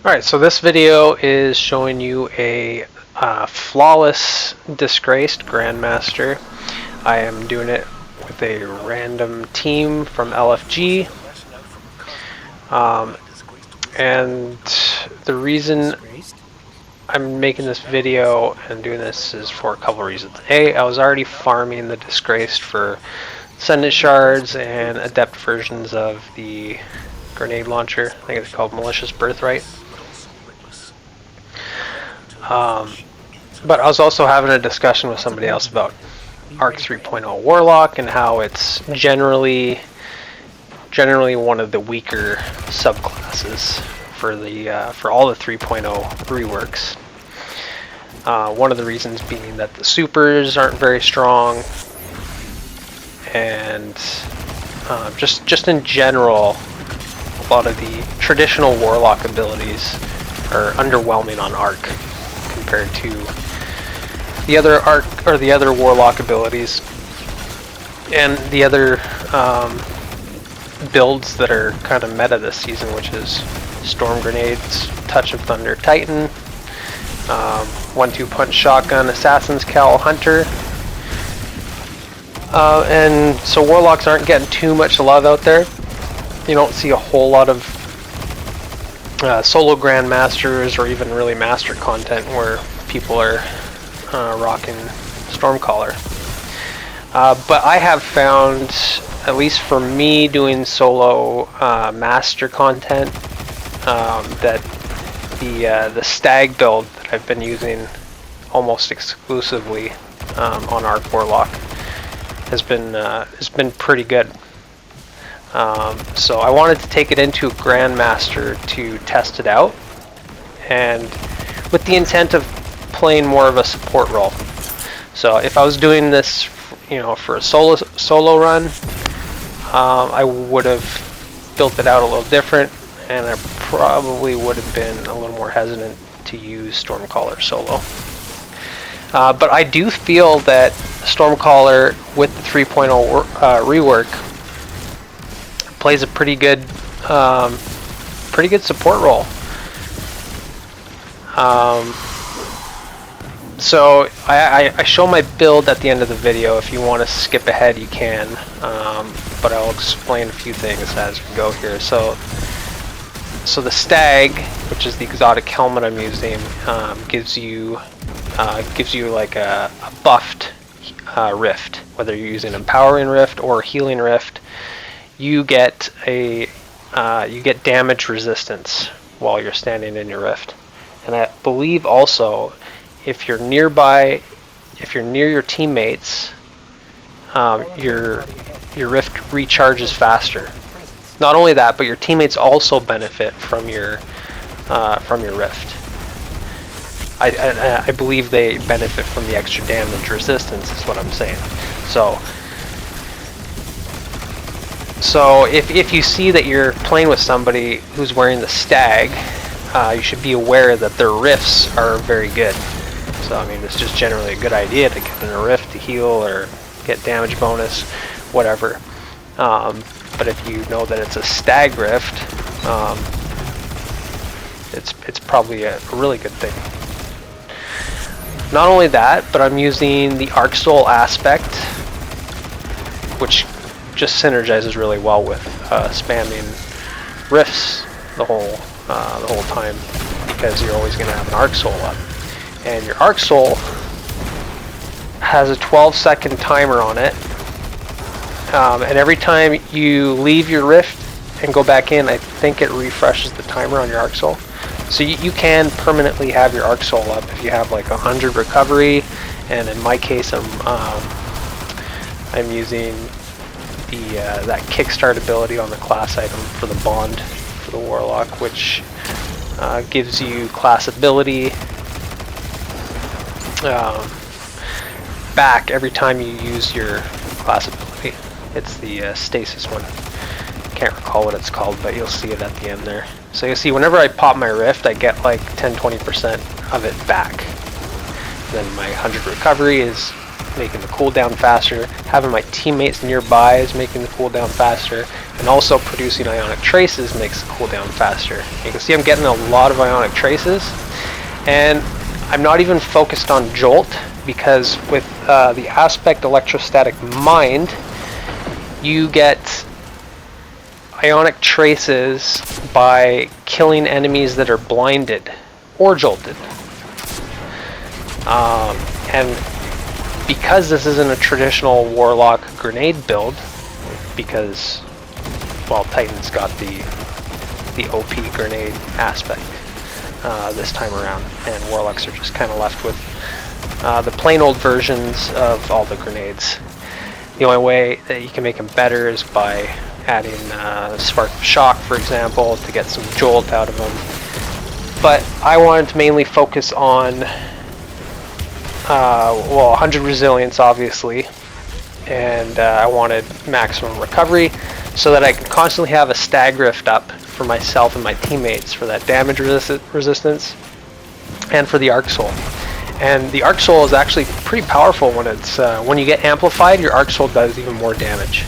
Alright, so this video is showing you a flawless Disgraced Grandmaster. I am doing it with a random team from LFG. And the reason I'm making this video and doing this is for a couple reasons. A, I was already farming the Disgraced for Ascendant Shards and Adept versions of the grenade launcher. I think it's called Malicious Birthright. But I was also having a discussion with somebody else about Arc 3.0 Warlock and how it's generally one of the weaker subclasses for all the 3.0 reworks. One of the reasons being that the supers aren't very strong, and just in general, a lot of the traditional Warlock abilities are underwhelming on Arc compared to the other Arc or the other Warlock abilities and the other builds that are kind of meta this season, which is Storm Grenades, Touch of Thunder Titan, 1-2 Punch Shotgun, Assassin's Cowl Hunter. And so Warlocks aren't getting too much love out there. You don't see a whole lot of solo Grandmasters or even really Master content where people are rocking Stormcaller. But I have found, at least for me doing solo Master content, that the Stag build that I've been using almost exclusively on Arc Warlock has been pretty good. So I wanted to take it into Grandmaster to test it out, and with the intent of playing more of a support role. So if I was doing this, for a solo run, I would have built it out a little different, and I probably would have been a little more hesitant to use Stormcaller solo. But I do feel that Stormcaller with the 3.0 rework plays a pretty good support role. So I show my build at the end of the video. If you want to skip ahead, you can, but I'll explain a few things as we go here. So the Stag, which is the exotic helmet I'm using, gives you like a buffed rift. Whether you're using empowering rift or healing rift, you get damage resistance while you're standing in your rift. And I believe also, if you're near your teammates, your rift recharges faster. Not only that, but your teammates also benefit from your rift. I believe they benefit from the extra damage resistance, is what I'm saying. So if you see that you're playing with somebody who's wearing the Stag, you should be aware that their rifts are very good. So I mean, it's just generally a good idea to get in a rift to heal or get damage bonus, whatever. But if you know that it's a Stag rift, it's probably a really good thing. Not only that, but I'm using the Arc Soul aspect, which just synergizes really well with spamming rifts the whole time, because you're always going to have an Arc Soul up, and your Arc Soul has a 12-second timer on it, and every time you leave your rift and go back in, I think it refreshes the timer on your Arc Soul. So you can permanently have your Arc Soul up if you have like 100 recovery, and in my case I'm using that kickstart ability on the class item for the bond for the Warlock, which gives you class ability back every time you use your class ability. It's the stasis one. Can't recall what it's called, but you'll see it at the end there. So you'll see whenever I pop my rift, I get like 10-20% of it back. Then my 100 recovery is making the cooldown faster, having my teammates nearby is making the cooldown faster, and also producing ionic traces makes the cooldown faster. You can see I'm getting a lot of ionic traces, and I'm not even focused on Jolt, because with the aspect electrostatic mind, you get ionic traces by killing enemies that are blinded or jolted. And because this isn't a traditional Warlock grenade build, because, well, Titan's got the OP grenade aspect this time around, and Warlocks are just kind of left with the plain old versions of all the grenades. The only way that you can make them better is by adding Spark of Shock, for example, to get some jolt out of them. But I wanted to mainly focus on, well, 100 resilience, obviously, and I wanted maximum recovery so that I could constantly have a Stag Rift up for myself and my teammates for that damage resistance, and for the Arc Soul. And the Arc Soul is actually pretty powerful when it's when you get amplified. Your Arc Soul does even more damage.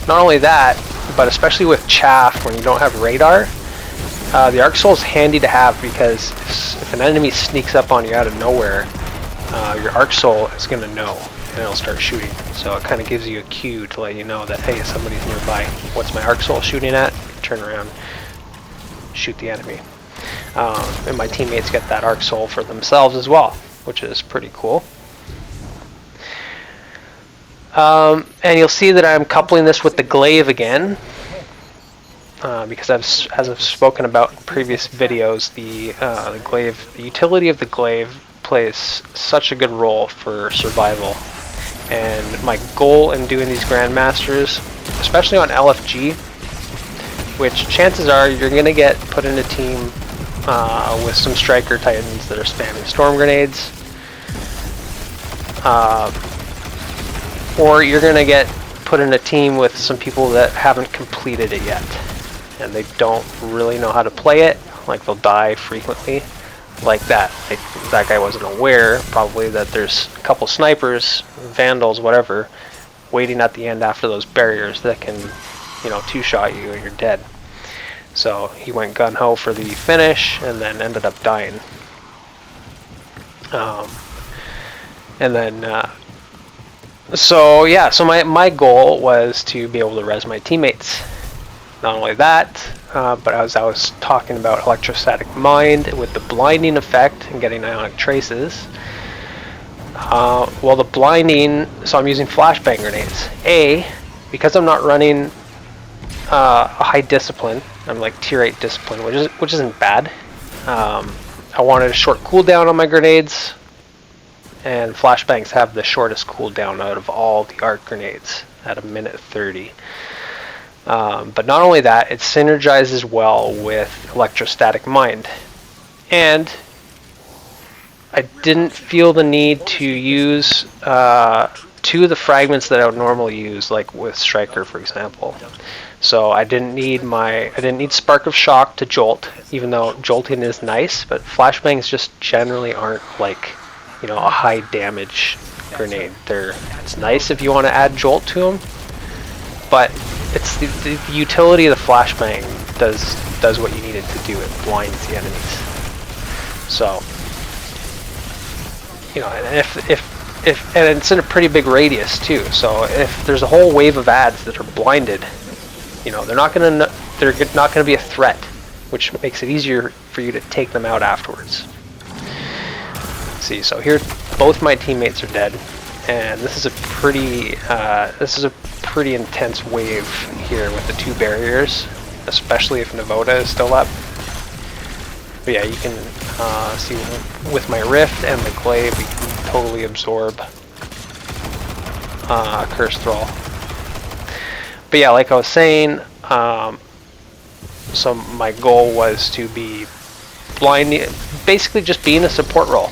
Not only that, but especially with chaff when you don't have radar, the Arc Soul is handy to have, because if an enemy sneaks up on you out of nowhere, your Arc Soul is going to know, and it'll start shooting. So it kind of gives you a cue to let you know that, hey, somebody's nearby. What's my Arc Soul shooting at? Turn around, shoot the enemy. And my teammates get that Arc Soul for themselves as well, which is pretty cool. And you'll see that I'm coupling this with the Glaive again, because as I've spoken about in previous videos, the Glaive, the utility of the Glaive plays such a good role for survival. And my goal in doing these Grandmasters, especially on LFG, which chances are you're going to get put in a team with some Striker Titans that are spamming Storm Grenades, or you're going to get put in a team with some people that haven't completed it yet, and they don't really know how to play it. Like, they'll die frequently, like that. That guy wasn't aware, probably, that there's a couple snipers, vandals, whatever, waiting at the end after those barriers that can, you know, two-shot you and you're dead. So he went gun-ho for the finish and then ended up dying. And then, so yeah, so my goal was to be able to res my teammates. Not only that, but as I was talking about electrostatic mind with the blinding effect and getting ionic traces, well, the blinding, so I'm using flashbang grenades. Because I'm not running a high discipline, I'm like tier 8 discipline, which isn't bad. I wanted a short cooldown on my grenades, and flashbangs have the shortest cooldown out of all the arc grenades at 1:30. But not only that, it synergizes well with electrostatic mind. And I didn't feel the need to use two of the fragments that I would normally use, like with Striker, for example. So I didn't need Spark of Shock to jolt, even though jolting is nice, but flashbangs just generally aren't like, you know, a high damage grenade. It's nice if you want to add jolt to them, but it's the utility of the flashbang does what you need it to do. It blinds the enemies. So, you know, and and it's in a pretty big radius too. So if there's a whole wave of ads that are blinded, you know, they're not gonna be a threat, which makes it easier for you to take them out afterwards. See, so here both my teammates are dead, and this is a pretty intense wave here with the two barriers, especially if Navoda is still up. But yeah, you can see with my Rift and the Glaive, we can totally absorb Curse Thrall. But yeah, like I was saying, so my goal was to be blinding, basically just being a support role.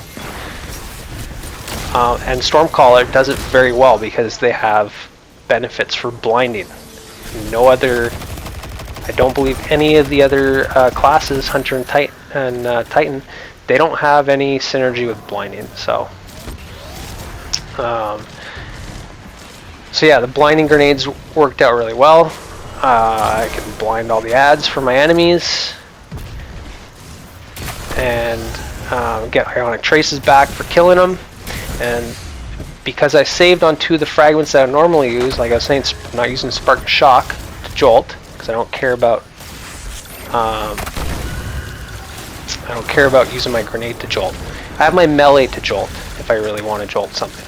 And Stormcaller does it very well because they have benefits for blinding. No other, I don't believe any of the other classes, Hunter and Titan, they don't have any synergy with blinding. So So yeah, the blinding grenades worked out really well. I can blind all the ads for my enemies, and get ionic traces back for killing them. And because I saved on 2 of the fragments that I normally use, like I was saying, I'm not using Spark and Shock to jolt because I don't care about using my grenade to jolt. I have my melee to jolt if I really want to jolt something.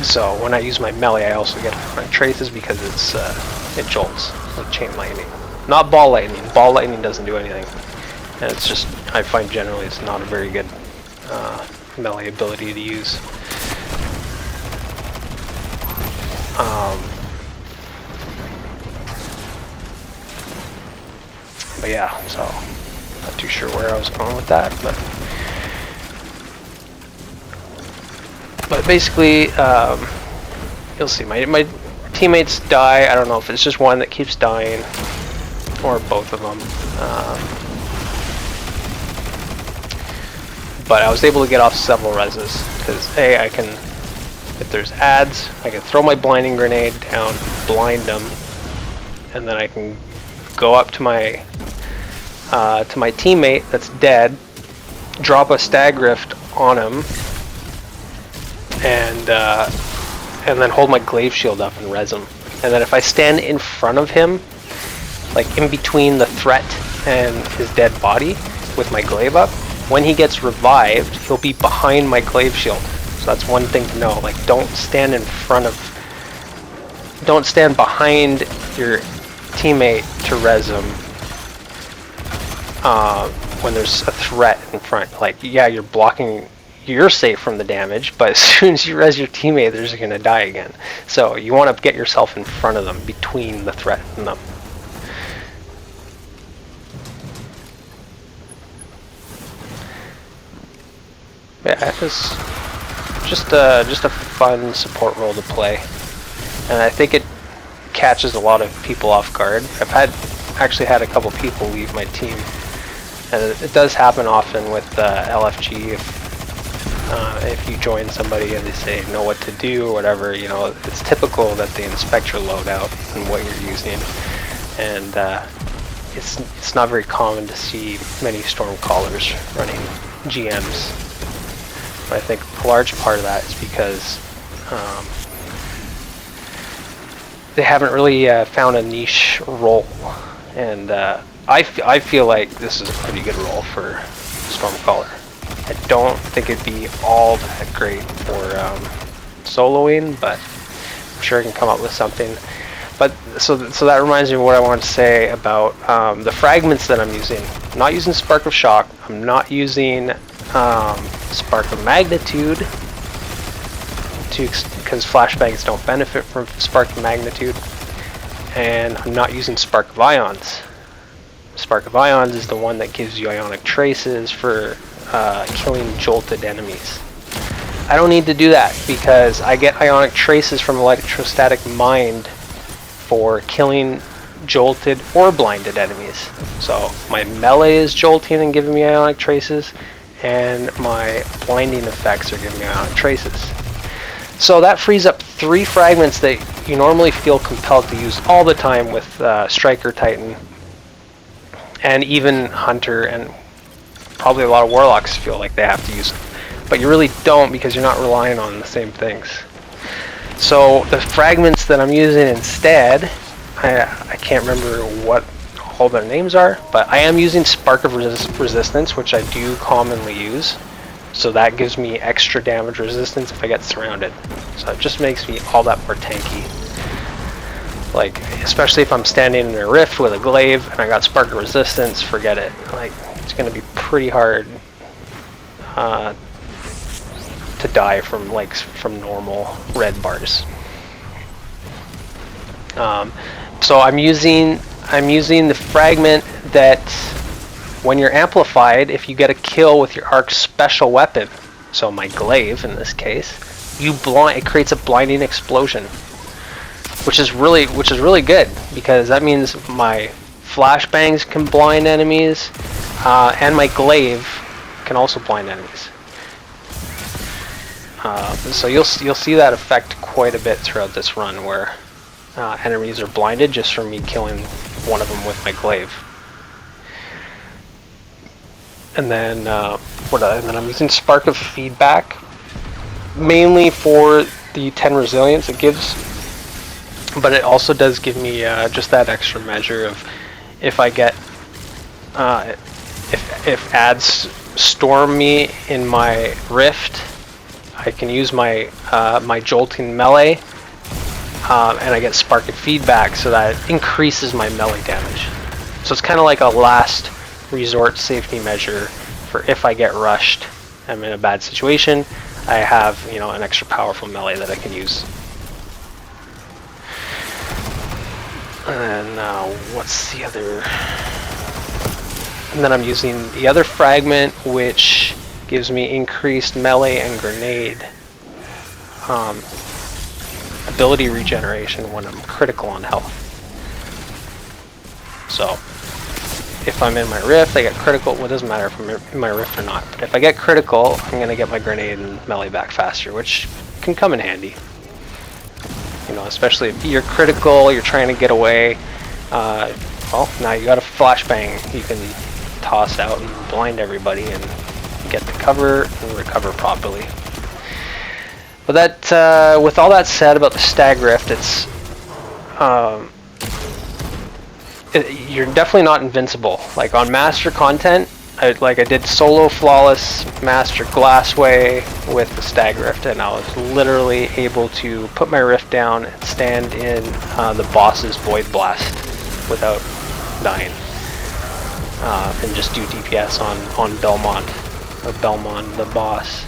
So when I use my melee, I also get ionic traces because it jolts like chain lightning. Not ball lightning. Ball lightning doesn't do anything, and it's just, I find generally it's not a very good melee ability to use. But yeah, so not too sure where I was going with that, but basically, you'll see my teammates die. I don't know if it's just one that keeps dying or both of them. But I was able to get off several reses because I can, if there's ads, I can throw my blinding grenade down, blind them, and then I can go up to my teammate that's dead, drop a stag rift on him, and then hold my glaive shield up and res him. And then if I stand in front of him, like in between the threat and his dead body with my glaive up, when he gets revived, he'll be behind my glaive shield. So that's one thing to know. Like, don't stand behind your teammate to res him when there's a threat in front. Like, yeah, you're blocking, you're safe from the damage, but as soon as you res your teammate, they're just gonna die again. So you want to get yourself in front of them, between the threat and them. Yeah, it was just a fun support role to play, and I think it catches a lot of people off guard. I've actually had a couple people leave my team, and it does happen often with LFG. If you join somebody and they say know what to do or whatever, you know, it's typical that they inspect your loadout and what you're using, and it's not very common to see many Stormcallers running GMs. But I think a large part of that is because they haven't really found a niche role, and I feel like this is a pretty good role for Stormcaller. I don't think it'd be all that great for soloing, but I'm sure I can come up with something. But so that reminds me of what I wanted to say about the fragments that I'm using. I'm not using Spark of Shock. I'm not using Spark of Magnitude, because flashbangs don't benefit from Spark of Magnitude, and I'm not using Spark of Ions. Spark of Ions is the one that gives you ionic traces for killing jolted enemies. I don't need to do that because I get ionic traces from Electrostatic Mind for killing jolted or blinded enemies. So my melee is jolting and giving me ionic traces, and my blinding effects are giving me ionic traces. So that frees up 3 fragments that you normally feel compelled to use all the time with Striker Titan, and even Hunter, and probably a lot of Warlocks feel like they have to use them. But you really don't, because you're not relying on the same things. So the fragments that I'm using instead, I can't remember what all their names are, but I am using Spark of Resistance, which I do commonly use. So that gives me extra damage resistance if I get surrounded. So it just makes me all that more tanky. Like, especially if I'm standing in a rift with a glaive and I got Spark of Resistance, forget it. Like, it's going to be pretty hard to die from normal red bars. So I'm using the fragment that, when you're amplified, if you get a kill with your arc's special weapon, so my glaive in this case, it creates a blinding explosion, which is really good, because that means my flashbangs can blind enemies, and my glaive can also blind enemies. So you'll see that effect quite a bit throughout this run, where enemies are blinded just from me killing one of them with my glaive. And then I'm using Spark of Feedback mainly for the 10 resilience it gives, but it also does give me just that extra measure of if I get if ads storm me in my rift, I can use my my jolting melee, and I get Spark of Feedback, so that increases my melee damage. So it's kind of like a last resort safety measure for if I get rushed, I'm in a bad situation, I have, you know, an extra powerful melee that I can use. And what's the other? And then I'm using the other fragment, which gives me increased melee and grenade ability regeneration when I'm critical on health. So if I'm in my rift, I get critical. Well, it doesn't matter if I'm in my rift or not. But if I get critical, I'm going to get my grenade and melee back faster, which can come in handy. You know, especially if you're critical, you're trying to get away. Well, now you got a flashbang you can toss out and blind everybody and get the cover and recover properly. But that, with all that said about the Stag Rift, it's you're definitely not invincible. Like on Master content, I did solo flawless Master Glassway with the Stag Rift, and I was literally able to put my Rift down and stand in the boss's Void Blast without dying, and just do DPS on Belmont the boss.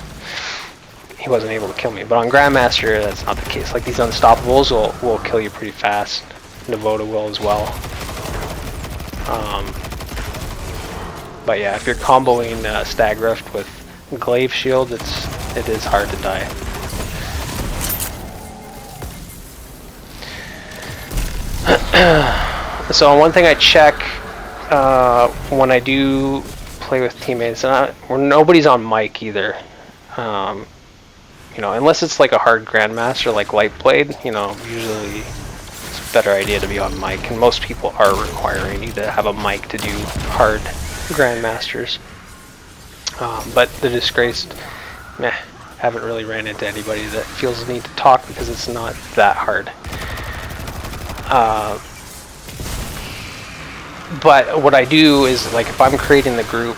He wasn't able to kill me, but on Grandmaster that's not the case. Like these Unstoppables will kill you pretty fast. Navoda will as well. But yeah, if you're comboing Stag Rift with Glaive Shield, it is hard to die. So one thing I check when I do play with teammates, where nobody's on mic either. You know, unless it's like a hard Grandmaster like Lightblade, you know, usually it's a better idea to be on mic, and most people are requiring you to have a mic to do hard Grandmasters. But the Disgraced, meh, haven't really ran into anybody that feels the need to talk because it's not that hard. But what I do is, like, if I'm creating the group,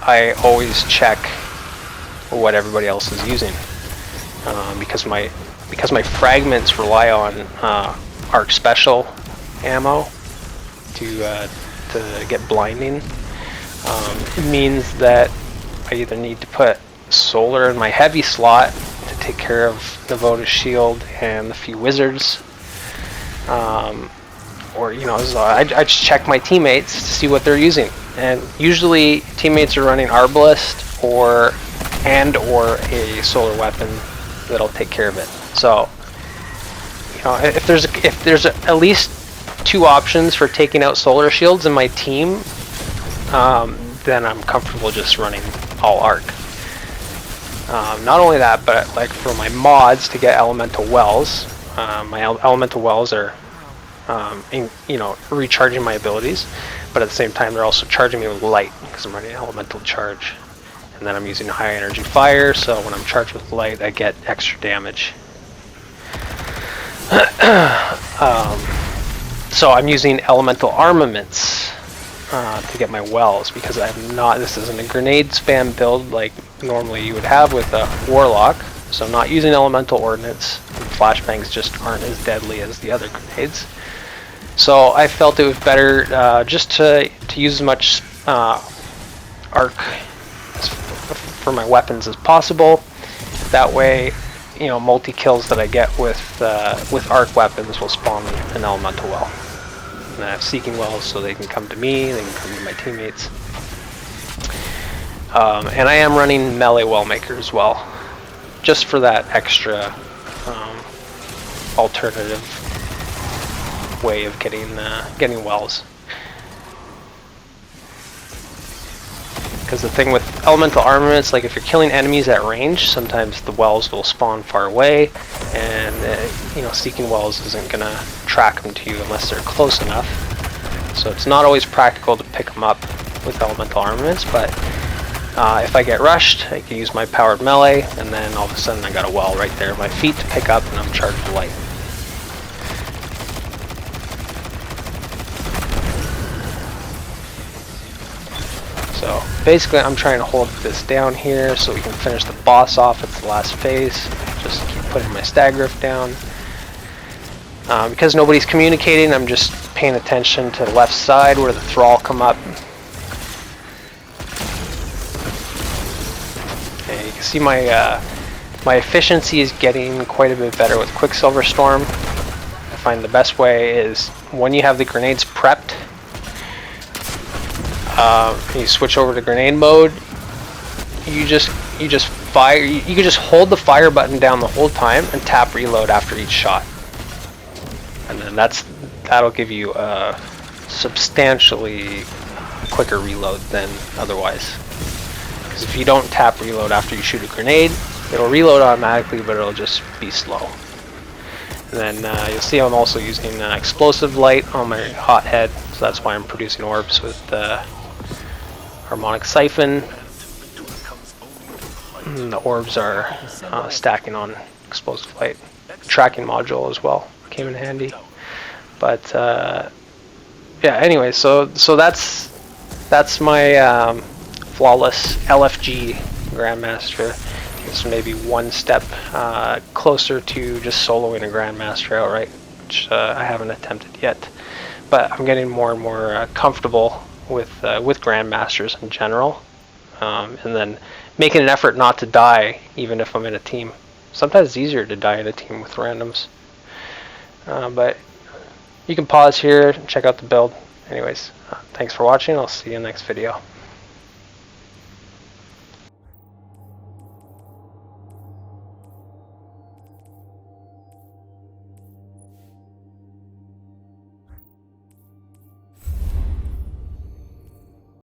I always check what everybody else is using, because my fragments rely on arc special ammo to get blinding. It means that I either need to put solar in my heavy slot to take care of Navoda's shield and the few wizards, or, you know, so I just check my teammates to see what they're using, and usually teammates are running Arbalest or a solar weapon that'll take care of it. So, you know, if there's at least 2 options for taking out solar shields in my team, then I'm comfortable just running all arc. Not only that, but like for my mods to get elemental wells, my elemental wells are you know, recharging my abilities, but at the same time they're also charging me with light because I'm running elemental charge. And then I'm using high energy fire, so when I'm charged with light, I get extra damage. So I'm using elemental armaments to get my wells, because this isn't a grenade spam build like normally you would have with a warlock. So I'm not using elemental ordnance. Flashbangs just aren't as deadly as the other grenades. So I felt it was better just to use as much arc for my weapons as possible. That way, you know, multi-kills that I get with arc weapons will spawn me an elemental well. And I have seeking wells, so they can come to me, they can come to my teammates. And I am running melee well maker as well, just for that extra alternative way of getting wells. Because the thing with elemental armaments, like if you're killing enemies at range, sometimes the wells will spawn far away, and you know, seeking wells isn't gonna track them to you unless they're close enough. So it's not always practical to pick them up with elemental armaments, but if I get rushed, I can use my powered melee, and then all of a sudden I got a well right there at my feet to pick up, and I'm charged with light. So basically I'm trying to hold this down here so we can finish the boss off at the last phase. Just keep putting my stag rift down. Because nobody's communicating, I'm just paying attention to the left side where the thrall come up. Okay, you can see my my efficiency is getting quite a bit better with Quicksilver Storm. I find the best way is when you have the grenades prepped, you switch over to grenade mode. You just fire. You can just hold the fire button down the whole time and tap reload after each shot, and then that'll give you a substantially quicker reload than otherwise. Because if you don't tap reload after you shoot a grenade, it'll reload automatically, but it'll just be slow. And then you'll see I'm also using explosive light on my hothead, so that's why I'm producing orbs with harmonic siphon. And the orbs are stacking on explosive light. Tracking module as well came in handy. But yeah, anyway, so that's my flawless LFG Grandmaster. It's maybe one step closer to just soloing a Grandmaster outright, which I haven't attempted yet. But I'm getting more and more comfortable with Grandmasters in general, and then making an effort not to die even if I'm in a team. Sometimes it's easier to die in a team with randoms. But you can pause here and check out the build. Anyways, thanks for watching. I'll see you in the next video.